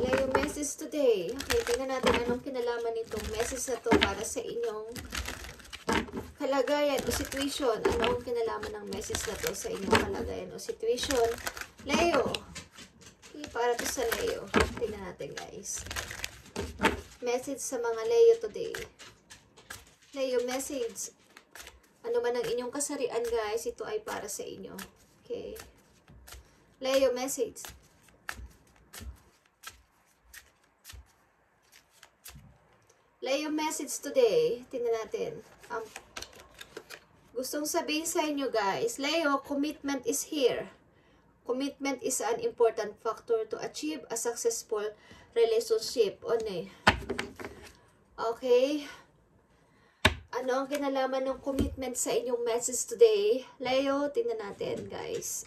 Leo, message today. Okay, tingnan natin anong kinalaman nitong message na to para sa inyong kalagayan o situation. Anong kinalaman ng message na to sa inyong kalagayan o situation. Leo. Okay, para to sa Leo. Tingnan natin, guys. Message sa mga Leo today. Leo, message. Ano man ang inyong kasarian, guys, ito ay para sa inyo. Okay. Leo, message. Leo, message today. Tingnan natin. Gustong sabihin sa inyo, guys. Leo, commitment is here. Commitment is an important factor to achieve a successful relationship. Okay. Ano ang kinalaman ng commitment sa inyong message today? Leo, tingnan natin, guys.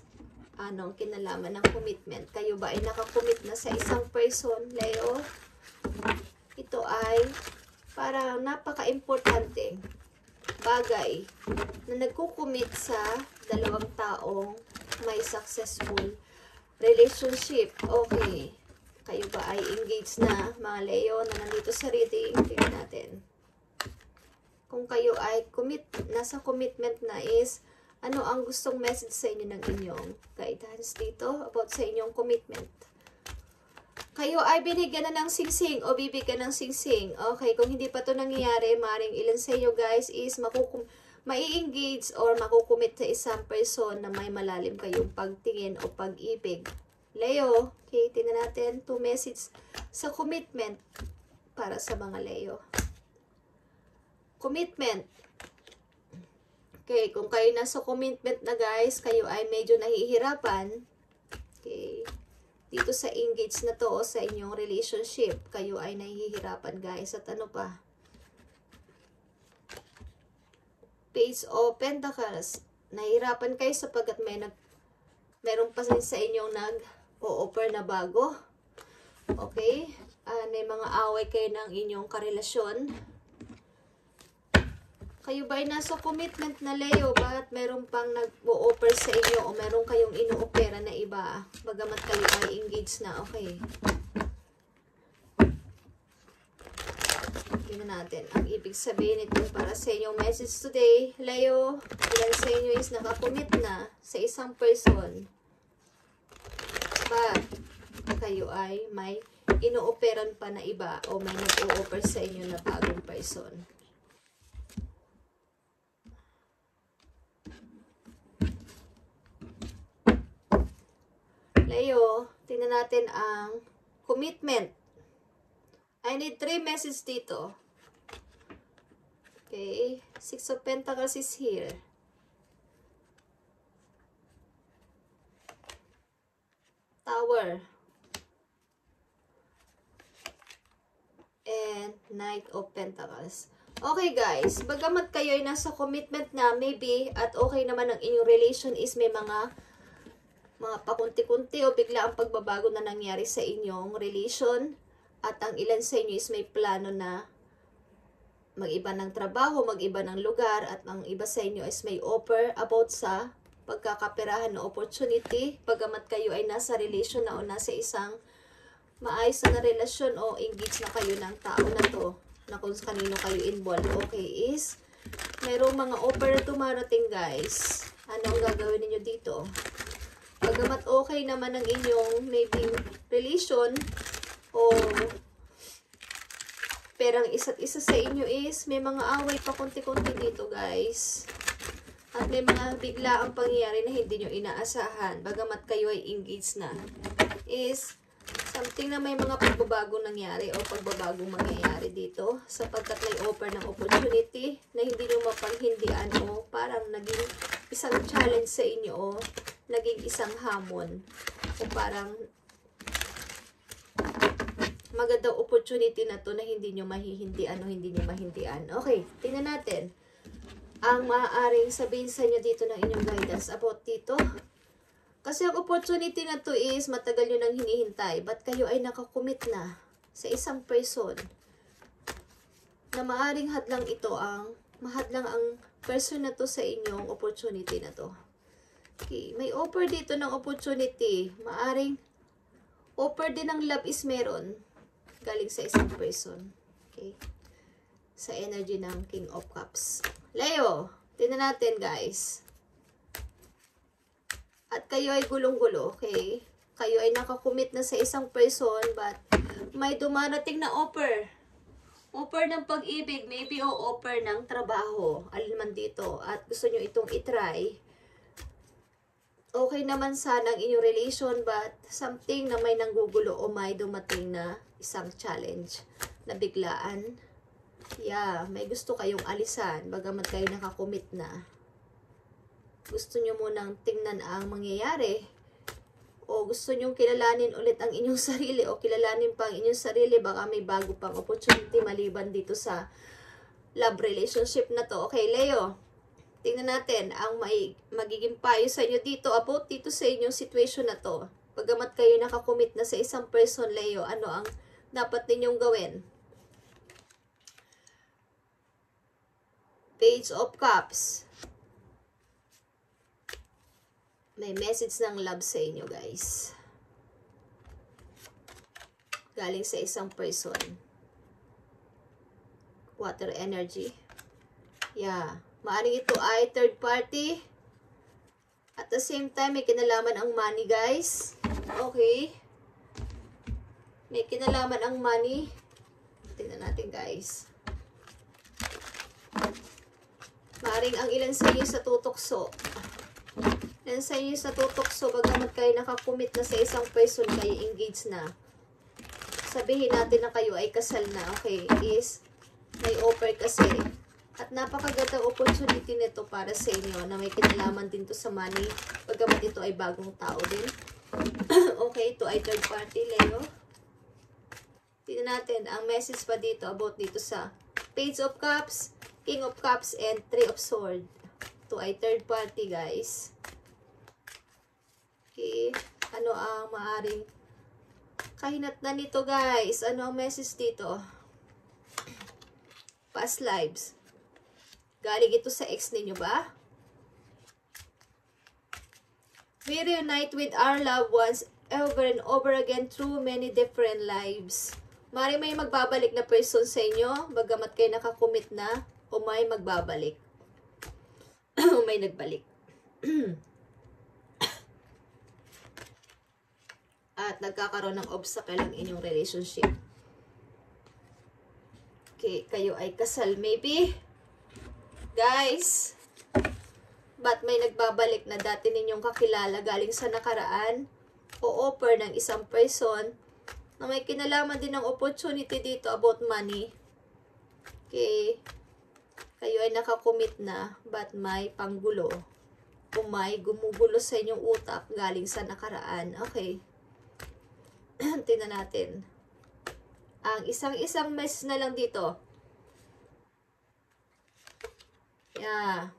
Ano ang kinalaman ng commitment? Kayo ba ay nakakommit na sa isang person, Leo? Ito ay parang napaka-importante bagay na nagkukommit sa dalawang taong may successful relationship. Okay. Kayo ba ay engaged na, mga Leo, na nandito sa reading? Tingnan natin. Kung kayo ay nasa commitment na is, ano ang gustong message sa inyo ng inyong guidance dito about sa inyong commitment? Kayo ay binigyan na ng singsing o bibigyan ng singsing. Okay, kung hindi pa to nangyayari, maring ilan sa inyo, guys, is mai-engage or makukumit sa isang person na may malalim kayong pagtingin o pag-ibig. Leo, okay, tingnan natin 2 message sa commitment para sa mga Leo. Commitment. Okay, kung kayo nasa commitment na, guys, kayo ay medyo nahihirapan. Okay. Dito sa engage na to o sa inyong relationship, kayo ay nahihirapan, guys. At ano pa? Page of Pentacles. Nahihirapan kayo sapagkat meron pa sa inyong nag-o-offer na bago. Okay? May mga away kayo ng inyong karelasyon. Kayo ba ay nasa commitment na, Leo? Bakit meron pang nag-o-offer sa inyo o meron kayong ino-opera na iba? Bagamat kayo ay engaged na. Okay. Tingnan natin ang ibig sabihin nito para sa inyong message today. Leo, ilan sa inyo is nakakommit na sa isang person? But kayo ay may ino-operan pa na iba o may nag-o-offer sa inyo na bagong person. Leo, tingnan natin ang commitment. I need 3 messages dito. Okay. 6 of Pentacles is here. Tower. And Knight of Pentacles. Okay, guys. Bagamat kayo ay nasa commitment na, maybe, at okay naman ang inyong relation is may mga pakunti-kunti o bigla ang pagbabago na nangyari sa inyong relation at ang ilan sa inyo is may plano na mag-iba ng trabaho, mag-iba ng lugar at ang iba sa inyo is may offer about sa pagkakaperahan na opportunity bagamat kayo ay nasa relation na o nasa isang maayos na relasyon o engaged na kayo ng tao na to na kung kanino kayo involved. Okay, is mayroong mga offer na tumarating, guys. Ano ang gagawin niyo dito? Bagamat okay naman ang inyong maybe relation o perang isa't isa sa inyo is may mga away pa konti-konti dito, guys. At may mga bigla ang pangyayari na hindi nyo inaasahan. Bagamat kayo ay engaged na. Is something na may mga pagbabagong nangyari o pagbabagong mangyayari dito sapagkat may offer ng opportunity na hindi nyo mapanghindian o parang naging isang challenge sa inyo o naging isang hamon o parang magandang opportunity na to na hindi nyo mahihindian o hindi nyo mahindian. Okay, tingnan natin ang maaaring sabihin sa inyo dito ng inyong guidance about dito. Kasi ang opportunity na to is matagal nyo nang hinihintay. Ba't kayo ay nakakommit na sa isang person na maaaring hadlang ito mahadlang ang person na to sa inyong opportunity na to. Okay, may offer dito ng opportunity. Maaring Offer din ng love is meron. Galing sa isang person. Okay. Sa energy ng King of Cups. Leo, tingnan natin guys. At kayo ay gulong-gulo, okay? Kayo ay nakakommit na sa isang person, but may dumarating na offer. Offer ng pag-ibig, maybe o offer ng trabaho. Alin man dito. At gusto nyo itong itry. Okay naman sana ang inyong relation, but something na may nanggugulo o may dumating na isang challenge na biglaan. Yeah, may gusto kayong alisan, bagamat kayo nakakommit na. Gusto nyo munang tingnan ang mangyayari. O gusto nyo kilalanin ulit ang inyong sarili o kilalanin pa ang inyong sarili, baka may bago pang opportunity maliban dito sa love relationship na to. Okay, Leo, tingnan natin ang magiging payo sa inyo dito about dito sa inyong situation na to. Bagamat kayo nakakommit na sa isang person, Leo, ano ang dapat ninyong gawin? Page of Cups. May message ng love sa inyo, guys. Galing sa isang person. Water energy. Yeah. Maaring ito ay third party. At the same time, may kinalaman ang money, guys. Okay. May kinalaman ang money. Tingnan natin, guys. Maaring ang ilan sa inyo sa tutokso. Ilan sa inyo sa tutokso, bagamat kayo nakakommit na sa isang person, kayo engaged na. Sabihin natin na kayo ay kasal na, okay, is may offer kasi. At napakagandang opportunity nito para sa inyo na may kinalaman din to sa money, bagamat ito ay bagong tao din. Okay, ito ay third party, Leo. Tingnan natin ang message pa dito about dito sa Page of Cups, King of Cups, and Three of Swords. Ito ay third party, guys. Okay. Ano ang maaring kahinatnan nito, guys? Ano ang message dito? Past lives. Galing ito sa ex ninyo ba? We reunite with our loved ones over and over again through many different lives. Mari may magbabalik na person sa inyo, bagamat kayo nakakommit na, o may magbabalik. O may nagbalik. At nagkakaroon ng obstacle ang inyong relationship. Okay, kayo ay kasal maybe. Guys, ba't may nagbabalik na dati ninyong kakilala galing sa nakaraan o offer ng isang person na may kinalaman din ng opportunity dito about money. Okay. Kayo ay nakakommit na, but may panggulo o may gumugulo sa inyong utak galing sa nakaraan. Okay. Tingnan natin. Ang isang message na lang dito. Yeah.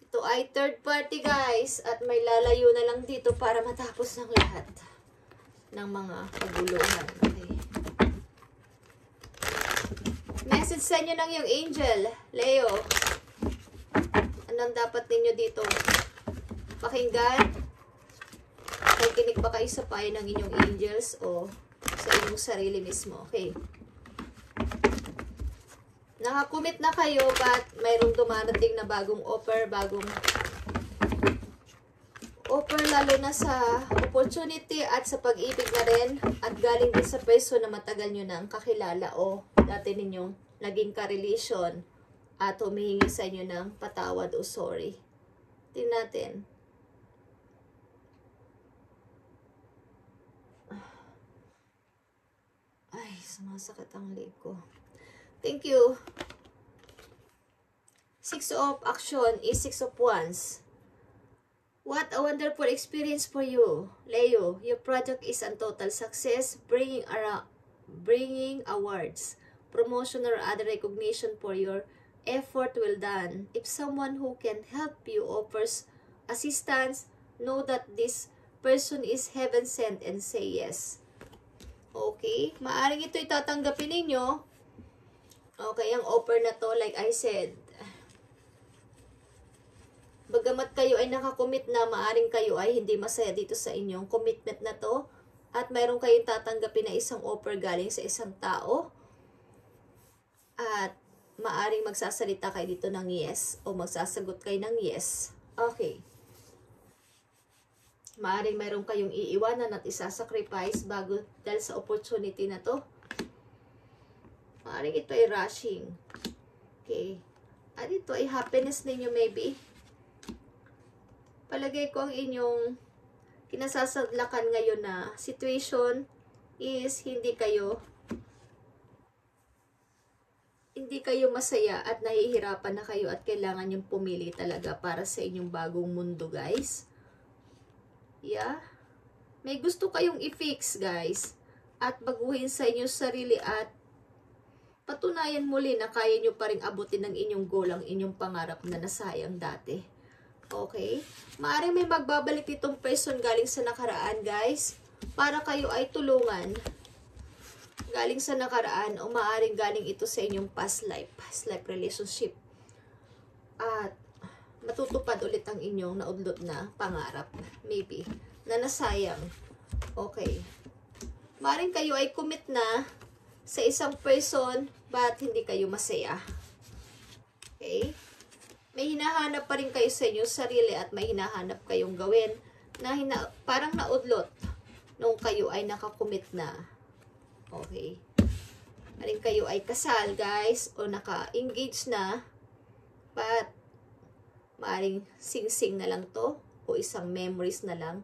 Ito ay third party, guys. At may lalayo na lang dito para matapos ng lahat ng mga kaguluhan. Okay. Message sa inyo ng yung angel, Leo. Anong dapat ninyo dito pakinggan? Nakikinig ba kayo sa payo ng inyong angels o sa inyong sarili mismo? Okay. Nakakommit na kayo, but mayroong dumarating na bagong offer, lalo na sa opportunity at sa pag-ibig na rin, at galing din sa person na matagal nyo nang kakilala o dati ninyong naging ka-relation at humihingi sa inyo ng patawad o sorry. Tingnan natin. Ay, sumasakit ang leg ko. Thank you. Six of action is Six of Wands. What a wonderful experience for you, Leo. Your project is a total success, bringing awards, promotion, or other recognition for your effort well done. If someone who can help you offers assistance, know that this person is heaven sent and say yes. Okay, maaring ito itatanggapin ninyo. Okay, ang offer na to, like I said, bagamat kayo ay nakakommit na, maaring kayo ay hindi masaya dito sa inyong commitment na to, at mayroon kayong tatanggapin na isang offer galing sa isang tao. At maaring magsasalita kayo dito ng yes o magsasagot kayo ng yes. Okay. Maaring mayroon kayong iiwanan at isasacrifice bago dahil sa opportunity na to. Maaring ito ay rushing. Okay. At ito ay happiness ninyo maybe. Palagay ko ang inyong kinasasadlakan ngayon na situation is hindi kayo masaya at nahihirapan na kayo at kailangan yung pumili talaga para sa inyong bagong mundo, guys. Yeah. May gusto kayong i-fix, guys. At baguhin sa inyong sarili at patunayan muli na kaya nyo pa rin abutin ng inyong goal, ang inyong pangarap na nasayang dati. Okay? Maaaring may magbabalik itong person galing sa nakaraan, guys. Para kayo ay tulungan. Galing sa nakaraan o maaaring galing ito sa inyong past life relationship. At matutupad ulit ang inyong naudlot na pangarap. Maybe. Na nasayang. Okay. Maaaring kayo ay commit na sa isang person but hindi kayo masaya. Okay? May hinahanap pa rin kayo sa inyong sarili at may hinahanap kayong gawin na parang naudlot nung kayo ay nakakommit na. Okay. Maring kayo ay kasal, guys, o naka-engage na but maaring sing-sing na lang to o isang memories na lang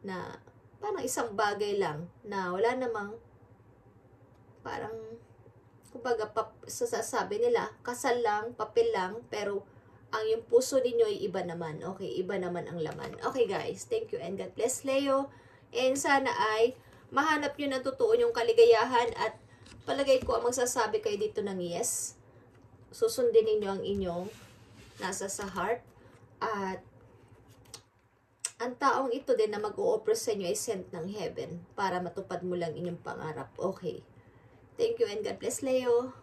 na parang isang bagay lang na wala namang parang kumbaga sasabi nila kasal lang, papel lang, pero ang yung puso ninyo ay iba naman. Okay, iba naman ang laman. Okay, guys, thank you and God bless, Leo. And sana ay mahanap nyo ng totoo yung kaligayahan at palagay ko ang magsasabi kayo dito ng yes. Susundin ninyo ang inyong nasa sa heart. At ang taong ito din na mag-o-offer sa inyo ay sent ng heaven para matupad mo lang inyong pangarap. Okay. Thank you and God bless, Leo.